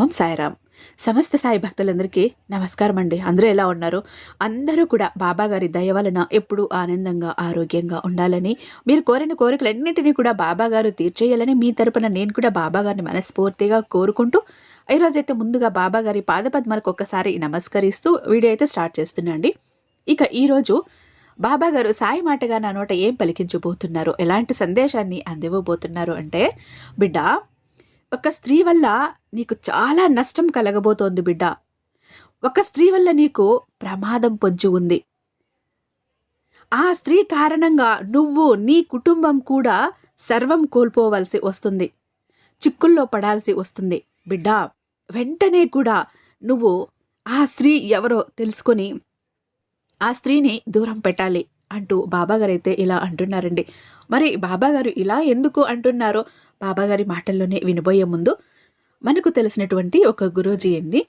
ఓం సాయిరామ్. సమస్త సాయి భక్తులందరికీ నమస్కారం అండి. అందరూ ఎలా ఉన్నారు? అందరూ కూడా బాబా గారి దయ వలన ఎప్పుడూ ఆనందంగా, ఆరోగ్యంగా ఉండాలని, మీరు కోరిన కోరికలన్నింటినీ కూడా బాబా గారు తీర్చేయాలని మీ తరపున నేను కూడా బాబా గారిని మనస్ఫూర్తిగా కోరుకుంటూ, ఈరోజైతే ముందుగా బాబా గారి పాదపద్మాలకు ఒక్కసారి నమస్కరిస్తూ వీడియో అయితే స్టార్ట్ చేస్తున్నా అండి. ఇక ఈరోజు బాబా గారు సాయి మాటగా నా నోట ఏం పలికించబోతున్నారు, ఎలాంటి సందేశాన్ని అందివ్వబోతున్నారు అంటే, బిడ్డ, ఒక స్త్రీ వల్ల నీకు చాలా నష్టం కలగబోతోంది బిడ్డ. ఒక స్త్రీ వల్ల నీకు ప్రమాదం పొంచి ఉంది. ఆ స్త్రీ కారణంగా నువ్వు, నీ కుటుంబం కూడా సర్వం కోల్పోవలసి వస్తుంది. చిక్కుల్లో పడాల్సి వస్తుంది. బిడ్డ, వెంటనే కూడా నువ్వు ఆ స్త్రీ ఎవరో తెలుసుకొని ఆ స్త్రీని దూరం పెట్టాలి అంటూ బాబాగారైతే ఇలా అంటున్నారండి. మరి బాబాగారు ఇలా ఎందుకు అంటున్నారో బాబాగారి మాటల్లోనే వినబోయే ముందు, మనకు తెలిసినటువంటి ఒక గురూజీ అండి,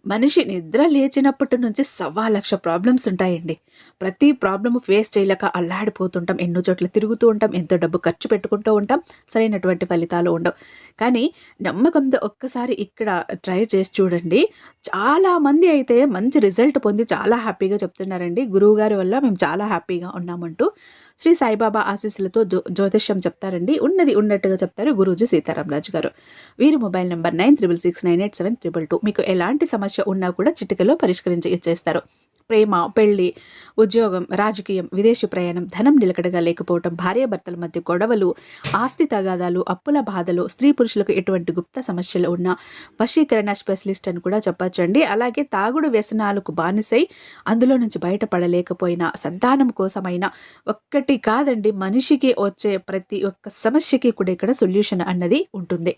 మనిషి నిద్ర లేచినప్పటి నుంచి 1,00,000 ప్రాబ్లమ్స్ ఉంటాయండి. ప్రతి ప్రాబ్లమ్ ఫేస్ చేయలేక అల్లాడిపోతుంటాం, ఎన్నో చోట్ల తిరుగుతూ ఉంటాం, ఎంతో డబ్బు ఖర్చు పెట్టుకుంటూ ఉంటాం, సరైనటువంటి ఫలితాలు ఉండవు. కానీ నమ్మకంతో ఒక్కసారి ఇక్కడ ట్రై చేసి చూడండి. చాలామంది అయితే మంచి రిజల్ట్ పొంది చాలా హ్యాపీగా చెప్తున్నారండి. గురువుగారి వల్ల మేము చాలా హ్యాపీగా ఉన్నామంటూ శ్రీ సాయిబాబా ఆశీస్సులతో జ్యోతిష్యం చెప్తారండి. ఉన్నది ఉన్నట్టుగా చెప్తారు గురూజీ సీతారామరాజు గారు. వీరి మొబైల్ నెంబర్ 96698722. మీకు ఎలాంటి సమస్య ఉన్నా కూడా చిటికలో పరిష్కరించి ఇచ్చేస్తారు. ప్రేమ, పెళ్లి, ఉద్యోగం, రాజకీయం, విదేశీ ప్రయాణం, ధనం నిలకడగా లేకపోవటం, భార్యాభర్తల మధ్య గొడవలు, ఆస్తి తగాదాలు, అప్పుల బాధలు, స్త్రీ పురుషులకు ఎటువంటి గుప్త సమస్యలు ఉన్నా వశీకరణ స్పెషలిస్ట్ అని కూడా చెప్పచ్చండి. అలాగే తాగుడు వ్యసనాలకు బానిసై అందులో నుంచి బయటపడలేకపోయినా, సంతానం కోసమైనా, ఒక్కటి కాదండి, మనిషికి వచ్చే ప్రతి ఒక్క సమస్యకి కూడా ఇక్కడ సొల్యూషన్ అన్నది ఉంటుంది.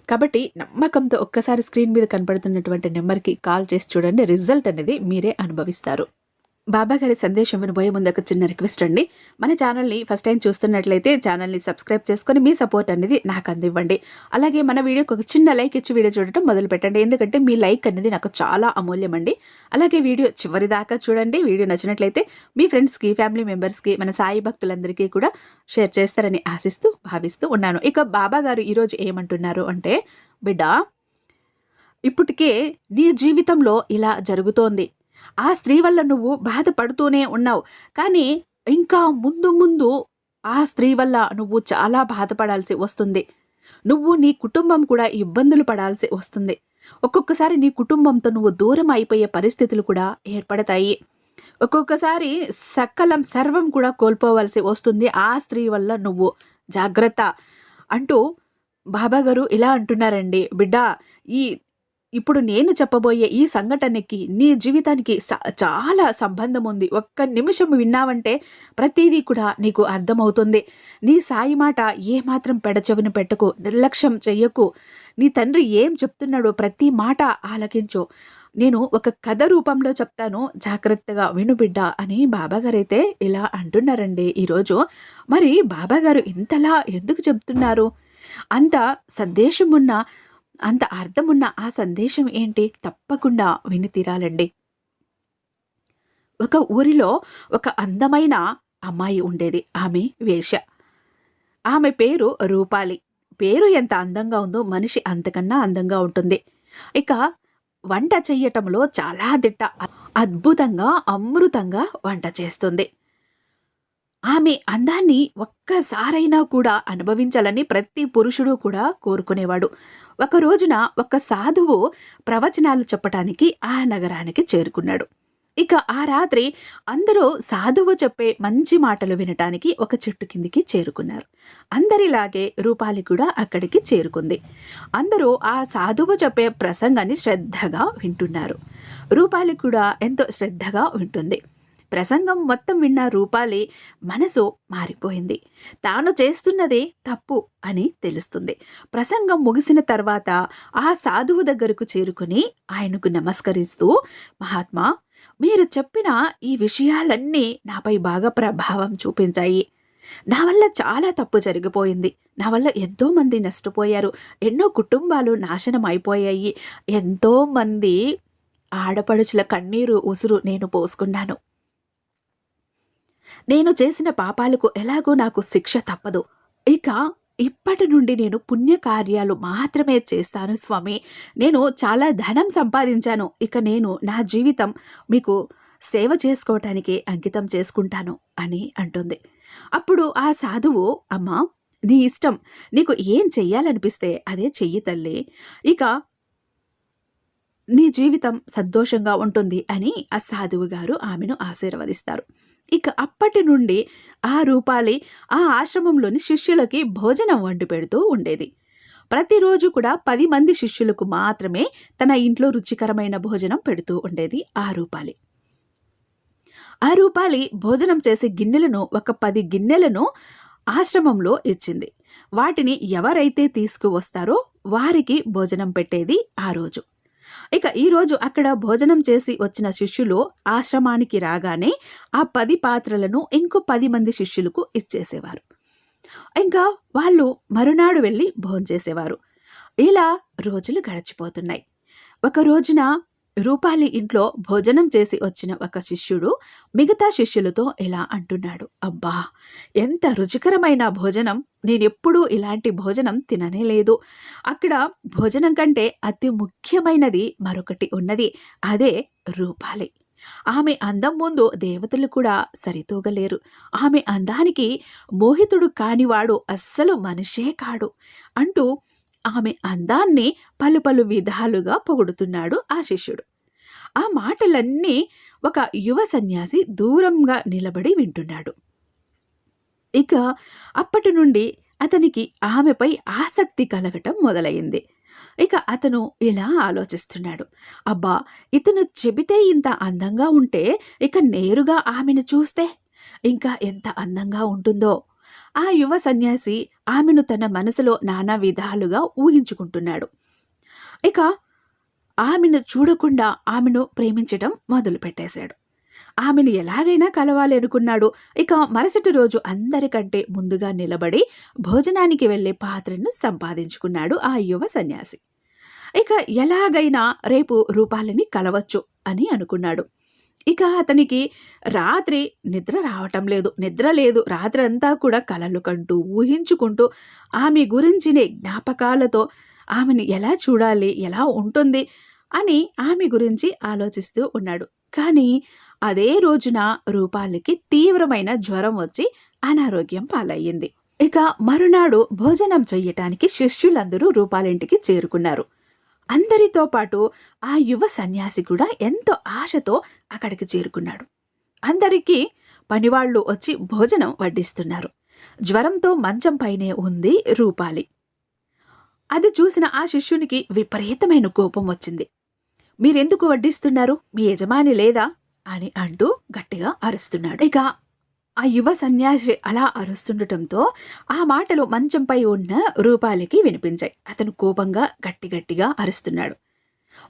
కాబట్టి నమ్మకంతో ఒక్కసారి స్క్రీన్ మీద కనపడుతున్నటువంటి నెంబర్కి కాల్ చేసి చూడండి. రిజల్ట్ అనేది మీరే అనుభవిస్తారు. బాబా గారి సందేశం వినబోయే ముందు ఒక చిన్న రిక్వెస్ట్ అండి. మన ఛానల్ని ఫస్ట్ టైం చూస్తున్నట్లయితే ఛానల్ని సబ్స్క్రైబ్ చేసుకొని మీ సపోర్ట్ అనేది నాకు అందివ్వండి. అలాగే మన వీడియోకి ఒక చిన్న లైక్ ఇచ్చి వీడియో చూడటం మొదలు పెట్టండి. ఎందుకంటే మీ లైక్ అనేది నాకు చాలా అమూల్యం అండి. అలాగే వీడియో చివరి దాకా చూడండి. వీడియో నచ్చినట్లయితే మీ ఫ్రెండ్స్కి, ఫ్యామిలీ మెంబర్స్కి, మన సాయి భక్తులందరికీ కూడా షేర్ చేస్తారని ఆశిస్తూ భావిస్తూ ఉన్నాను. ఇక బాబా గారు ఈరోజు ఏమంటున్నారు అంటే, బిడ్డ, ఇప్పటికే నీ జీవితంలో ఇలా జరుగుతోంది. ఆ స్త్రీ వల్ల నువ్వు బాధపడుతూనే ఉన్నావు. కానీ ఇంకా ముందు ముందు ఆ స్త్రీ వల్ల నువ్వు చాలా బాధపడాల్సి వస్తుంది. నువ్వు, నీ కుటుంబం కూడా ఇబ్బందులు పడాల్సి వస్తుంది. ఒక్కొక్కసారి నీ కుటుంబంతో నువ్వు దూరం అయిపోయే పరిస్థితులు కూడా ఏర్పడతాయి. ఒక్కొక్కసారి సర్వం కూడా కోల్పోవలసి వస్తుంది ఆ స్త్రీ వల్ల నువ్వు. జాగ్రత్త అంటూ బాబాగారు ఇలా అంటున్నారండి. బిడ్డ, ఇప్పుడు నేను చెప్పబోయే ఈ సంఘటనకి నీ జీవితానికి చాలా సంబంధం ఉంది. ఒక్క నిమిషం విన్నావంటే ప్రతిదీ కూడా నీకు అర్థమవుతుంది. నీ సాయి మాట ఏమాత్రం పెడచెవిన పెట్టకు, నిర్లక్ష్యం చెయ్యకు. నీ తండ్రి ఏం చెప్తున్నాడో ప్రతి మాట ఆలకించు. నేను ఒక కథ రూపంలో చెప్తాను, జాగ్రత్తగా విను బిడ్డ అని బాబాగారైతే ఇలా అంటున్నారండి ఈరోజు. మరి బాబాగారు ఇంతలా ఎందుకు చెప్తున్నారు? అంత సందేశం ఉన్న, అంత అర్థమున్న ఆ సందేశం ఏంటి? తప్పకుండా విని తీరాలండి. ఒక ఊరిలో ఒక అందమైన అమ్మాయి ఉండేది. ఆమె వేశ్య. ఆమె పేరు రూపాలి. పేరు ఎంత అందంగా ఉందో మనిషి అంతకన్నా అందంగా ఉంటుంది. ఇక వంట చెయ్యటంలో చాలా దిట్ట. అద్భుతంగా, అమృతంగా వంట చేస్తుంది. ఆమె అందాన్ని ఒక్కసారైనా కూడా అనుభవించాలని ప్రతి పురుషుడు కూడా కోరుకునేవాడు. ఒక రోజున ఒక సాధువు ప్రవచనాలు చెప్పటానికి ఆ నగరానికి చేరుకున్నాడు. ఇక ఆ రాత్రి అందరూ సాధువు చెప్పే మంచి మాటలు వినటానికి ఒక చెట్టు కిందికి చేరుకున్నారు. అందరిలాగే రూపాలి కూడా అక్కడికి చేరుకుంది. అందరూ ఆ సాధువు చెప్పే ప్రసంగాన్ని శ్రద్ధగా వింటున్నారు. రూపాలి కూడా ఎంతో శ్రద్ధగా వింటుంది. ప్రసంగం మొత్తం విన్న రూపాలి మనసు మారిపోయింది. తాను చేస్తున్నదే తప్పు అని తెలుస్తుంది. ప్రసంగం ముగిసిన తర్వాత ఆ సాధువు దగ్గరకు చేరుకుని ఆయనకు నమస్కరిస్తూ, మహాత్మా, మీరు చెప్పిన ఈ విషయాలన్నీ నాపై బాగా ప్రభావం చూపించాయి. నా వల్ల చాలా తప్పు జరిగిపోయింది. నా వల్ల ఎంతో మంది నష్టపోయారు. ఎన్నో కుటుంబాలు నాశనం అయిపోయాయి. ఎంతో మంది ఆడపడుచుల కన్నీరు, ఉసురు నేను పోసుకున్నాను. నేను చేసిన పాపాలకు ఎలాగో నాకు శిక్ష తప్పదు. ఇక ఇప్పటి నుండి నేను పుణ్యకార్యాలు మాత్రమే చేస్తాను స్వామి. నేను చాలా ధనం సంపాదించాను. ఇక నేను నా జీవితం మీకు సేవ చేసుకోవటానికే అంకితం చేసుకుంటాను అని అంటుంది. అప్పుడు ఆ సాధువు, అమ్మా నీ ఇష్టం. నీకు ఏం చెయ్యాలనిపిస్తే అదే చెయ్యి తల్లి. ఇక నీ జీవితం సంతోషంగా ఉంటుంది అని ఆ సాధువు గారు ఆమెను ఆశీర్వదిస్తారు. ఇక అప్పటి నుండి ఆ రూపాలి ఆ ఆశ్రమంలోని శిష్యులకి భోజనం వండి పెడుతూ ఉండేది. ప్రతిరోజు కూడా 10 మంది శిష్యులకు మాత్రమే తన ఇంట్లో రుచికరమైన భోజనం పెడుతూ ఉండేది ఆ రూపాలి. ఆ రూపాలి భోజనం చేసే గిన్నెలను ఒక 10 గిన్నెలను ఆశ్రమంలో ఇచ్చింది. వాటిని ఎవరైతే తీసుకువస్తారో వారికి భోజనం పెట్టేది ఆ రోజు. ఇక ఈరోజు అక్కడ భోజనం చేసి వచ్చిన శిష్యులు ఆశ్రమానికి రాగానే ఆ 10 పాత్రలను ఇంకో 10 మంది శిష్యులకు ఇచ్చేసేవారు. ఇంకా వాళ్ళు మరునాడు వెళ్ళి భోంచేసేవారు. ఇలా రోజులు గడిచిపోతున్నాయి. ఒక రోజున రూపాలి ఇంట్లో భోజనం చేసి వచ్చిన ఒక శిష్యుడు మిగతా శిష్యులతో ఇలా అంటున్నాడు, అబ్బా ఎంత రుచికరమైన భోజనం, నేనెప్పుడూ ఇలాంటి భోజనం తిననే లేదు. అక్కడ భోజనం కంటే అతి ముఖ్యమైనది మరొకటి ఉన్నది, అదే రూపాలి. ఆమె అందం ముందు దేవతలు కూడా సరితూగలేరు. ఆమె అందానికి మోహితుడు కానివాడు అస్సలు మనిషే కాడు అంటూ ఆమె అందాన్ని పలు పలు విధాలుగా పొగుడుతున్నాడు ఆ శిష్యుడు. ఆ మాటలన్నీ ఒక యువ సన్యాసి దూరంగా నిలబడి వింటున్నాడు. ఇక అప్పటి నుండి అతనికి ఆమెపై ఆసక్తి కలగటం మొదలైంది. ఇక అతను ఇలా ఆలోచిస్తున్నాడు, అబ్బా ఇతను చెబితే ఇంత అందంగా ఉంటే ఇక నేరుగా ఆమెను చూస్తే ఇంకా ఎంత అందంగా ఉంటుందో. ఆ యువ సన్యాసి ఆమెను తన మనసులో నానా విధాలుగా ఊహించుకుంటున్నాడు. ఇక ఆమెను చూడకుండా ఆమెను ప్రేమించటం మొదలుపెట్టేశాడు. ఆమెను ఎలాగైనా కలవాలి అనుకున్నాడు. ఇక మరుసటి రోజు అందరికంటే ముందుగా నిలబడి భోజనానికి వెళ్లే పాత్రను సంపాదించుకున్నాడు ఆ యువ సన్యాసి. ఇక ఎలాగైనా రేపు రూపాలని కలవచ్చు అని అనుకున్నాడు. ఇక అతనికి రాత్రి నిద్ర రావటం లేదు, నిద్ర లేదు. రాత్రంతా కూడా కలలు కంటూ ఊహించుకుంటూ ఆమె గురించిన జ్ఞాపకాలతో ఆమెను ఎలా చూడాలి, ఎలా ఉంటుంది అని ఆమె గురించి ఆలోచిస్తూ ఉన్నాడు. కానీ అదే రోజున రూపాలికి తీవ్రమైన జ్వరం వచ్చి అనారోగ్యం పాలయ్యింది. ఇక మరునాడు భోజనం చెయ్యటానికి శిష్యులందరూ రూపాలింటికి చేరుకున్నారు. అందరితో పాటు ఆ యువ సన్యాసి కూడా ఎంతో ఆశతో అక్కడికి చేరుకున్నాడు. అందరికీ పనివాళ్లు వచ్చి భోజనం వడ్డిస్తున్నారు. జ్వరంతో మంచం పైనే ఉంది రూపాలి. అది చూసిన ఆ శిష్యునికి విపరీతమైన కోపం వచ్చింది. మీరెందుకు వడ్డిస్తున్నారు, మీ యజమాని లేదా అని అంటూ గట్టిగా అరుస్తున్నాడు. ఇక ఆ యువ సన్యాసి అలా అరుస్తుండటంతో ఆ మాటలు మంచంపై ఉన్న రూపాలికి వినిపించాయి. అతను కోపంగా గట్టిగా అరుస్తున్నాడు.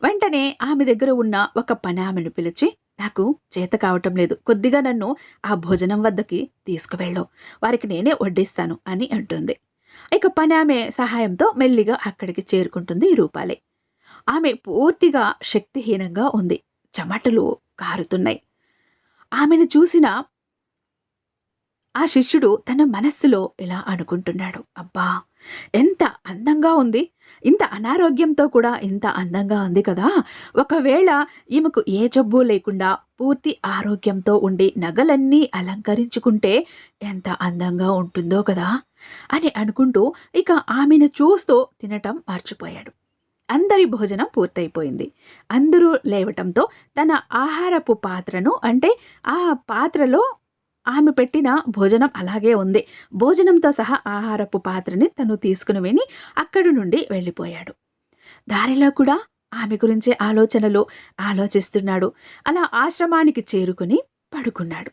వెంటనే ఆమె దగ్గర ఉన్న ఒక పనామెను పిలిచి, నాకు చేత కావటం లేదు, కొద్దిగా నన్ను ఆ భోజనం వద్దకి తీసుకువెళ్ళు, వారికి నేనే వడ్డిస్తాను అని అంటుంది. ఇక పనామె సహాయంతో మెల్లిగా అక్కడికి చేరుకుంటుంది రూపాలి. ఆమె పూర్తిగా శక్తిహీనంగా ఉంది. చెమటలు కారుతున్నాయి. ఆమెను చూసిన ఆ శిష్యుడు తన మనస్సులో ఇలా అనుకుంటున్నాడు, అబ్బా ఎంత అందంగా ఉంది, ఇంత అనారోగ్యంతో కూడా ఇంత అందంగా ఉంది కదా. ఒకవేళ ఈమెకు ఏ జబ్బు లేకుండా పూర్తి ఆరోగ్యంతో ఉండి నగలన్నీ అలంకరించుకుంటే ఎంత అందంగా ఉంటుందో కదా అని అనుకుంటూ ఇక ఆమెను చూస్తూ తినటం మర్చిపోయాడు. అందరి భోజనం పూర్తయిపోయింది. అందరూ లేవటంతో తన ఆహారపు పాత్రను, అంటే ఆ పాత్రలో ఆమె పెట్టిన భోజనం అలాగే ఉంది, భోజనంతో సహా ఆహారపు పాత్రని తను తీసుకుని విని అక్కడి నుండి వెళ్ళిపోయాడు. దారిలో కూడా ఆమె గురించే ఆలోచనలు ఆలోచిస్తున్నాడు. అలా ఆశ్రమానికి చేరుకుని పడుకున్నాడు.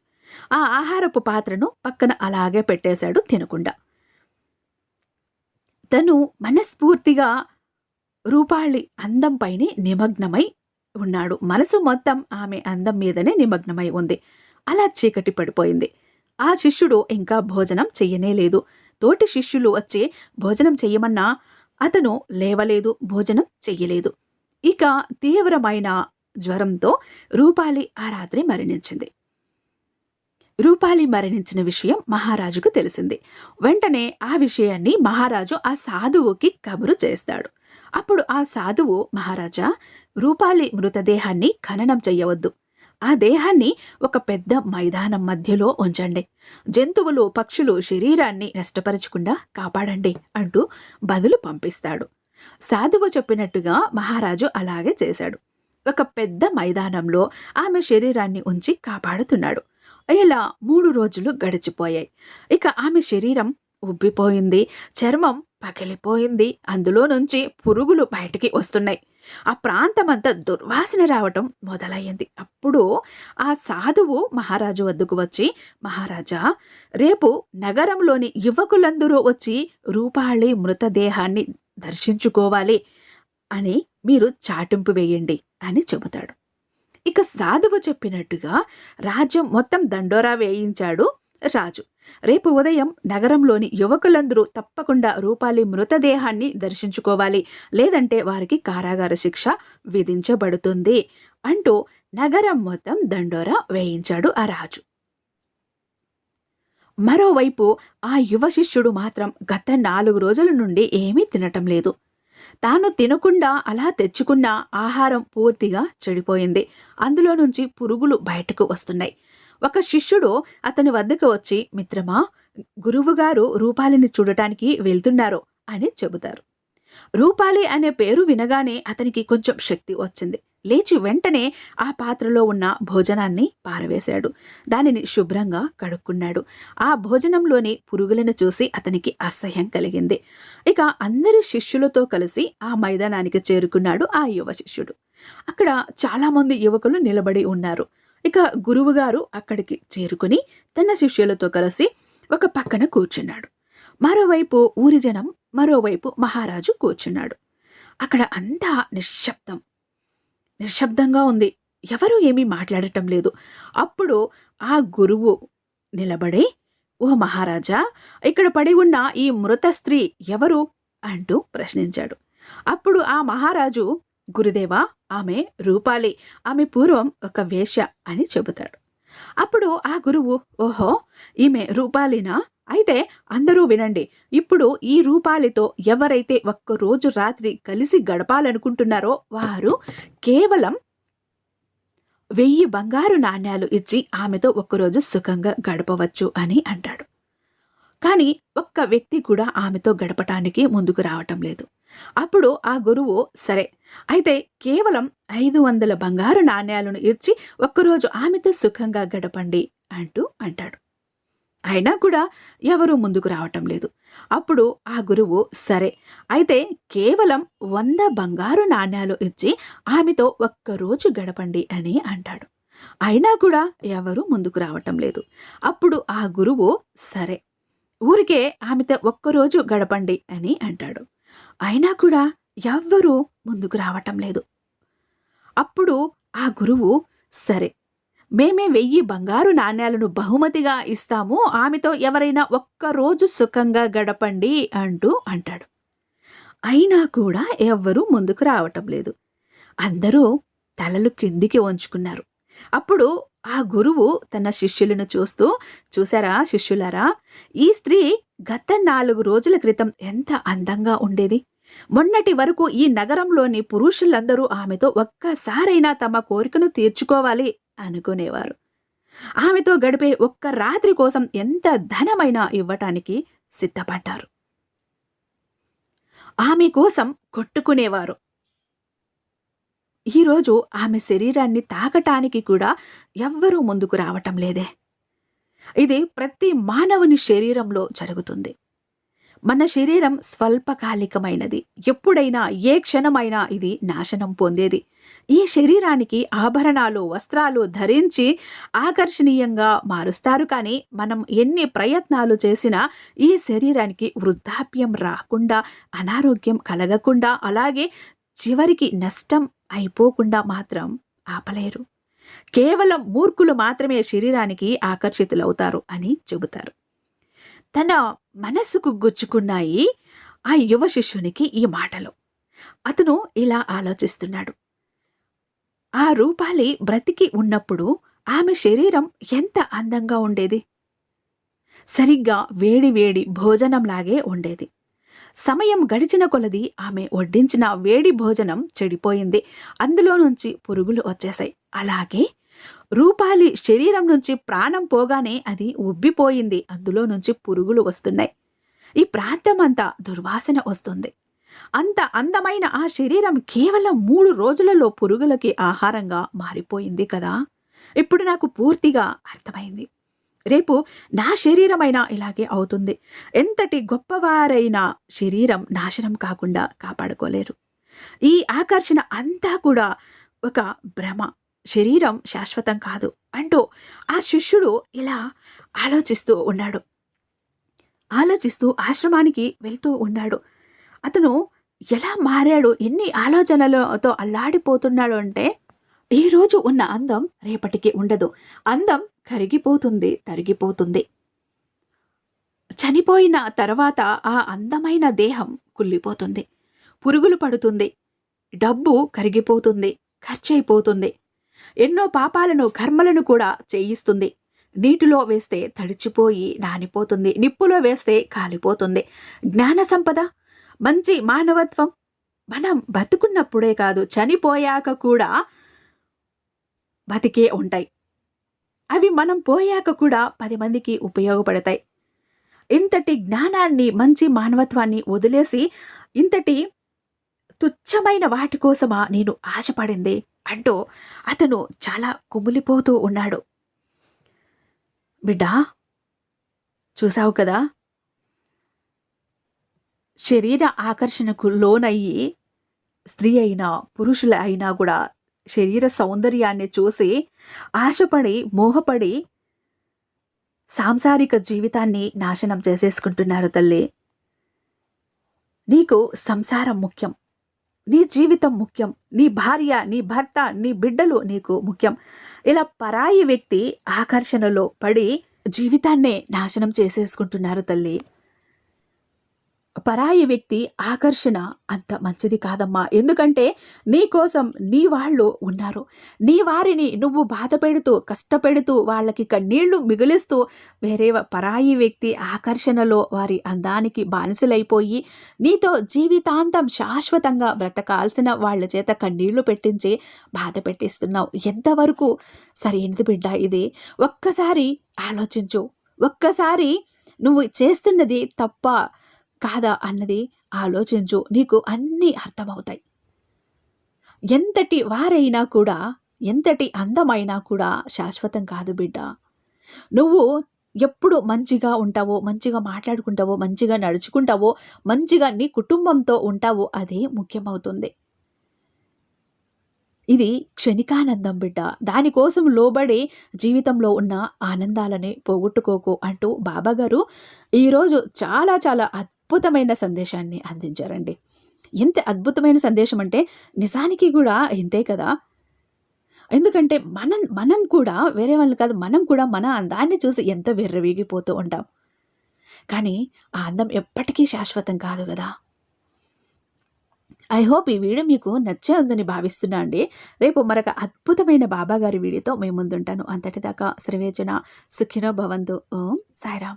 ఆ ఆహారపు పాత్రను పక్కన అలాగే పెట్టేశాడు తినకుండా. తను మనస్ఫూర్తిగా రూపాళి అందంపైనే నిమగ్నమై ఉన్నాడు. మనసు మొత్తం ఆమె అందం మీదనే నిమగ్నమై ఉంది. అలా చీకటి పడిపోయింది. ఆ శిష్యుడు ఇంకా భోజనం చెయ్యనే లేదు. తోటి శిష్యులు వచ్చి భోజనం చెయ్యమన్నా అతను లేవలేదు, భోజనం చెయ్యలేదు. ఇక తీవ్రమైన జ్వరంతో రూపాలి ఆ రాత్రి మరణించింది. రూపాలి మరణించిన విషయం మహారాజుకు తెలిసింది. వెంటనే ఆ విషయాన్ని మహారాజు ఆ సాధువుకి కబురు చేస్తాడు. అప్పుడు ఆ సాధువు, మహారాజా, రూపాలి మృతదేహాన్ని ఖననం చెయ్యవద్దు. ఆ దేహాన్ని ఒక పెద్ద మైదానం మధ్యలో ఉంచండి. జంతువులు, పక్షులు శరీరాన్ని నష్టపరచకుండా కాపాడండి అంటూ బదులు పంపిస్తాడు. సాధువు చెప్పినట్టుగా మహారాజు అలాగే చేశాడు. ఒక పెద్ద మైదానంలో ఆమె శరీరాన్ని ఉంచి కాపాడుతున్నాడు. ఇలా 3 రోజులు గడిచిపోయాయి. ఇక ఆమె శరీరం ఉబ్బిపోయింది, చర్మం పగిలిపోయింది, అందులో నుంచి పురుగులు బయటికి వస్తున్నాయి. ఆ ప్రాంతమంతా దుర్వాసన రావటం మొదలయ్యింది. అప్పుడు ఆ సాధువు మహారాజు వద్దకు వచ్చి, మహారాజా, రేపు నగరంలోని యువకులందరూ వచ్చి రూపాళి మృతదేహాన్ని దర్శించుకోవాలి అని మీరు చాటింపు వేయండి అని చెబుతాడు. ఇక సాధువు చెప్పినట్టుగా రాజ్యం మొత్తం దండోరా వేయించాడు రాజు. రేపు ఉదయం నగరంలోని యువకులందరూ తప్పకుండా రూపాలి మృతదేహాన్ని దర్శించుకోవాలి, లేదంటే వారికి కారాగార శిక్ష విధించబడుతుంది అంటూ నగరం మొత్తం దండోరా వేయించాడు ఆ రాజు. మరోవైపు ఆ యువ శిష్యుడు మాత్రం గత 4 రోజుల నుండి ఏమీ తినటం లేదు. తాను తినకుండా అలా తెచ్చుకున్న ఆహారం పూర్తిగా చెడిపోయింది. అందులో నుంచి పురుగులు బయటకు వస్తున్నాయి. ఒక శిష్యుడు అతని వద్దకు వచ్చి, మిత్రమా, గురువుగారు రూపాలిని చూడటానికి వెళ్తున్నారు అని చెబుతారు. రూపాలి అనే పేరు వినగానే అతనికి కొంచెం శక్తి వచ్చింది. లేచి వెంటనే ఆ పాత్రలో ఉన్న భోజనాన్ని పారవేశాడు. దానిని శుభ్రంగా కడుక్కున్నాడు. ఆ భోజనంలోని పురుగులను చూసి అతనికి అసహ్యం కలిగింది. ఇక అందరి శిష్యులతో కలిసి ఆ మైదానానికి చేరుకున్నాడు ఆ యువ శిష్యుడు. అక్కడ చాలామంది యువకులు నిలబడి ఉన్నారు. ఇక గురువుగారు అక్కడికి చేరుకుని తన శిష్యులతో కలిసి ఒక పక్కన కూర్చున్నాడు. మరోవైపు ఊరి జనం, మరోవైపు మహారాజు కూర్చున్నాడు. అక్కడ అంతా నిశ్శబ్దంగా ఉంది. ఎవరూ ఏమీ మాట్లాడటం లేదు. అప్పుడు ఆ గురువు నిలబడి, ఓ మహారాజా, ఇక్కడ పడి ఉన్న ఈ మృత స్త్రీ ఎవరు అంటూ ప్రశ్నించాడు. అప్పుడు ఆ మహారాజు, గురుదేవా, ఆమె రూపాలి, ఆమె పూర్వం ఒక వేశ్య అని చెబుతాడు. అప్పుడు ఆ గురువు, ఓహో, ఈమె రూపాలినా? అయితే అందరూ వినండి. ఇప్పుడు ఈ రూపాలితో ఎవరైతే ఒక్కరోజు రాత్రి కలిసి గడపాలనుకుంటున్నారో వారు కేవలం 1000 బంగారు నాణ్యాలు ఇచ్చి ఆమెతో ఒక్కరోజు సుఖంగా గడపవచ్చు అని అంటాడు. కానీ ఒక్క వ్యక్తి కూడా ఆమెతో గడపటానికి ముందుకు రావటం లేదు. అప్పుడు ఆ గురువు, సరే, అయితే కేవలం 500 బంగారు నాణ్యాలను ఇచ్చి ఒక్కరోజు ఆమెతో సుఖంగా గడపండి అంటూ అంటాడు. అయినా కూడా ఎవరూ ముందుకు రావటం లేదు. అప్పుడు ఆ గురువు, సరే, అయితే కేవలం 100 బంగారు నాణ్యాలు ఇచ్చి ఆమెతో ఒక్కరోజు గడపండి అని అంటాడు. అయినా కూడా ఎవరూ ముందుకు రావటం లేదు. అప్పుడు ఆ గురువు, సరే, ఊరికే ఆమెతో ఒక్కరోజు గడపండి అని అంటాడు. అయినా కూడా ఎవ్వరూ ముందుకు రావటం లేదు. అప్పుడు ఆ గురువు, సరే, మేమే 1000 బంగారు నాణ్యాలను బహుమతిగా ఇస్తాము, ఆమెతో ఎవరైనా ఒక్కరోజు సుఖంగా గడపండి అంటూ అంటాడు. అయినా కూడా ఎవ్వరూ ముందుకు రావటం లేదు. అందరూ తలలు కిందికి వంచుకున్నారు. అప్పుడు ఆ గురువు తన శిష్యులను చూస్తూ, చూసారా శిష్యులారా, ఈ స్త్రీ గత 4 రోజుల క్రితం ఎంత అందంగా ఉండేది. మొన్నటి వరకు ఈ నగరంలోని పురుషులందరూ ఆమెతో ఒక్కసారైనా తమ కోరికను తీర్చుకోవాలి అనుకునేవారు. ఆమెతో గడిపే ఒక్క రాత్రి కోసం ఎంత ధనమైనా ఇవ్వటానికి సిద్ధపడ్డారు. ఆమె కోసం కొట్టుకునేవారు. ఈరోజు ఆమె శరీరాన్ని తాకటానికి కూడా ఎవ్వరూ ముందుకు రావటం లేదే. ఇది ప్రతి మానవుని శరీరంలో జరుగుతుంది. మన శరీరం స్వల్పకాలికమైనది. ఎప్పుడైనా ఏ క్షణమైనా ఇది నాశనం పొందేది. ఈ శరీరానికి ఆభరణాలు, వస్త్రాలు ధరించి ఆకర్షణీయంగా మారుస్తారు. కానీ మనం ఎన్ని ప్రయత్నాలు చేసినా ఈ శరీరానికి వృద్ధాప్యం రాకుండా, అనారోగ్యం కలగకుండా, అలాగే చివరికి నష్టం అయిపోకుండా మాత్రం ఆపలేరు. కేవలం మూర్ఖులు మాత్రమే శరీరానికి ఆకర్షితులవుతారు అని చెబుతారు. తన మనస్సుకు గుచ్చుకున్నాయి ఆ యువ శిష్యునికి ఈ మాటలు. అతను ఇలా ఆలోచిస్తున్నాడు. ఆ రూపాలి బ్రతికి ఉన్నప్పుడు ఆమె శరీరం ఎంత అందంగా ఉండేది. సరిగ్గా వేడి వేడి భోజనంలాగే ఉండేది. సమయం గడిచిన కొలది ఆమె వడ్డించిన వేడి భోజనం చెడిపోయింది. అందులో నుంచి పురుగులు వచ్చేశాయి. అలాగే రూపాలి శరీరం నుంచి ప్రాణం పోగానే అది ఉబ్బిపోయింది. అందులో నుంచి పురుగులు వస్తున్నాయి. ఈ ప్రాంతమంతా దుర్వాసన వస్తుంది. అంత అందమైన ఆ శరీరం కేవలం 3 రోజులలో పురుగులకి ఆహారంగా మారిపోయింది కదా! ఇప్పుడు నాకు పూర్తిగా అర్థమైంది. రేపు నా శరీరమైనా ఇలాగే అవుతుంది. ఎంతటి గొప్పవారైనా శరీరం నాశనం కాకుండా కాపాడుకోలేరు. ఈ ఆకర్షణ అంతా కూడా ఒక భ్రమ. శరీరం శాశ్వతం కాదు అంటూ ఆ శిష్యుడు ఇలా ఆలోచిస్తూ ఉన్నాడు. ఆలోచిస్తూ ఆశ్రమానికి వెళ్తూ ఉన్నాడు. అతను ఎలా మారాడు, ఎన్ని ఆలోచనలతో అల్లాడిపోతున్నాడు అంటే, ఈరోజు ఉన్న అందం రేపటికి ఉండదు. అందం కరిగిపోతుంది, తరిగిపోతుంది. చనిపోయిన తర్వాత ఆ అందమైన దేహం కుళ్ళిపోతుంది, పురుగులు పడుతుంది, డబ్బు కరిగిపోతుంది, ఖర్చయిపోతుంది. ఎన్నో పాపాలను, కర్మలను కూడా చేయిస్తుంది. నీటిలో వేస్తే తడిచిపోయి నానిపోతుంది, నిప్పులో వేస్తే కాలిపోతుంది. జ్ఞాన సంపద, మంచి మానవత్వం మనం బతుకున్నప్పుడే కాదు, చనిపోయాక కూడా బతికే ఉంటాయి. అవి మనం పోయాక కూడా 10 మందికి ఉపయోగపడతాయి. ఇంతటి జ్ఞానాన్ని, మంచి మానవత్వాన్ని వదిలేసి ఇంతటి తుచ్చమైన వాటి కోసమా నేను ఆశపడింది అంటూ అతను చాలా కుమిలిపోతూ ఉన్నాడు. బిడ్డా, చూసావు కదా, శరీర ఆకర్షణకు లోనయ్యి స్త్రీ అయినా పురుషుల అయినా కూడా శరీర సౌందర్యాన్ని చూసి ఆశపడి మోహపడి సాంసారిక జీవితాన్ని నాశనం చేసేసుకుంటున్నారు తల్లి. నీకు సంసారం ముఖ్యం, నీ జీవితం ముఖ్యం, నీ భార్య, నీ భర్త, నీ బిడ్డలు నీకు ముఖ్యం. ఇలా పరాయి వ్యక్తి ఆకర్షణలో పడి జీవితాన్నే నాశనం చేసేసుకుంటున్నారు తల్లి. పరాయి వ్యక్తి ఆకర్షణ అంత మంచిది కాదమ్మా. ఎందుకంటే నీ కోసం నీ వాళ్ళు ఉన్నారు. నీ వారిని నువ్వు బాధ పెడుతూ, కష్టపెడుతూ, వాళ్ళకి కన్నీళ్లు మిగిలిస్తూ వేరే పరాయి వ్యక్తి ఆకర్షణలో వారి అందానికి బానిసలైపోయి నీతో జీవితాంతం శాశ్వతంగా బ్రతకాల్సిన వాళ్ళ చేత కన్నీళ్లు పెట్టించి బాధ పెట్టిస్తున్నావు. ఎంతవరకు సరైనది బిడ్డ ఇది? ఒక్కసారి ఆలోచించు. ఒక్కసారి నువ్వు చేస్తున్నది తప్ప కాదా అన్నది ఆలోచించు. నీకు అన్నీ అర్థమవుతాయి. ఎంతటి వారైనా కూడా, ఎంతటి అందమైనా కూడా శాశ్వతం కాదు బిడ్డ. నువ్వు ఎప్పుడు మంచిగా ఉంటావో, మంచిగా మాట్లాడుకుంటావో, మంచిగా నడుచుకుంటావో, మంచిగా నీ కుటుంబంతో ఉంటావో అదే ముఖ్యమవుతుంది. ఇది క్షణికానందం బిడ్డ. దానికోసం లోబడి జీవితంలో ఉన్న ఆనందాలని పోగొట్టుకోకు అంటూ బాబాగారు ఈరోజు చాలా చాలా అద్భుతమైన సందేశాన్ని అందించారండి. ఎంత అద్భుతమైన సందేశం అంటే నిజానికి కూడా ఇంతే కదా. ఎందుకంటే మనం కూడా వేరే వాళ్ళు కాదు, మనం కూడా మన అందాన్ని చూసి ఎంత విర్రవీగిపోతూ ఉంటాం. కానీ ఆ అందం ఎప్పటికీ శాశ్వతం కాదు కదా. ఐ హోప్ ఈ వీడియో మీకు నచ్చే ఉందని భావిస్తున్నా అండి. రేపు మరొక అద్భుతమైన బాబాగారి వీడియోతో మేము ముందుంటాను. అంతటిదాకా సర్వేజన సుఖినో భవంతు. ఓం సాయిరాం.